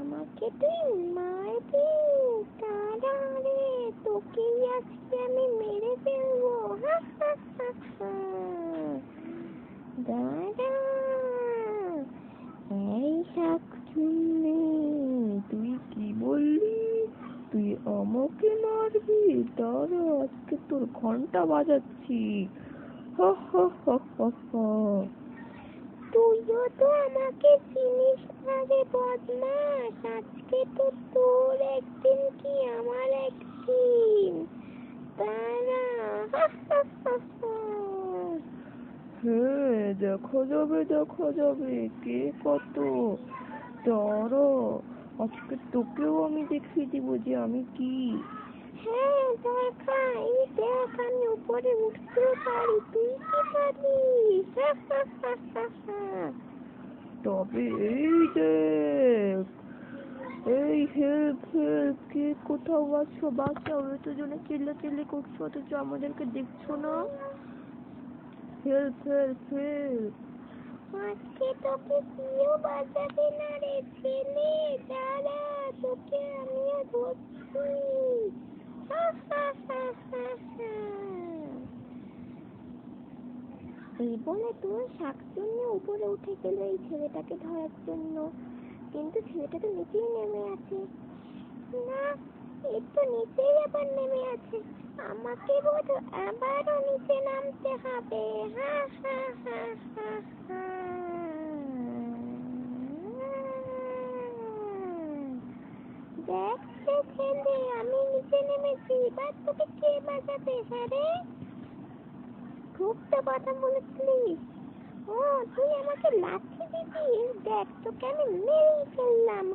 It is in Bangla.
আমাকে তুই মারবি? দাঁড়া রে, তোকে আজকে আমি মেরে ফেলবো। দাঁড়া। এই শাকচুন্নি, তুই কি বললি? তুই আমাকে মারবি? দাঁড়া, আজকে তোর ঘন্টা বাজাচ্ছি। তুইও তো আমাকে চিনিস না রে বদমাস। আজকে তো তোর একদিন কি আমার একদিন। দাঁড়া। হ্যাঁ, দেখা যাবে কে কত। দাঁড়া, আজকে তোকেও আমি দেখিয়ে দিব যে আমি কি। হ্যাঁ দেখা, এই দেখ আমি উপরে উঠতেও পারি, তুই কি পারিস? তবে এই দেখ, এই হেল্প হেল্প, কে কোথাও আছো? বাঁচাও, এতজনে চিল্লাচিল্লি করছো অথচ আমাদেরকে দেখছো না। Help help help. আজকে তোকে কেউ বাঁচাবে না রে ছেলে। দাঁড়া, তোকে আমিও ধরছি। এই বলে তো শাকচুন্নি উপরে উঠে গেল এই ছেলেটাকে ধরার জন্য। কিন্তু ছেলেটা তো নিচেই নেমে আছে। না, এর তো নিচেই আবার নেমে আছে। আমাকে বোধ আবারও নিচে নামতে হবে। দেখ ছেলে, আমি নিচে নেমেছি, এবার তোকে কে বাঁচাবে? হ্যাঁ রে, খুব তো কথা বলেছিলিস। ও, তুই আমাকে লাথি দিবি? দেখ, তোকে আমি মেরেই ফেললাম।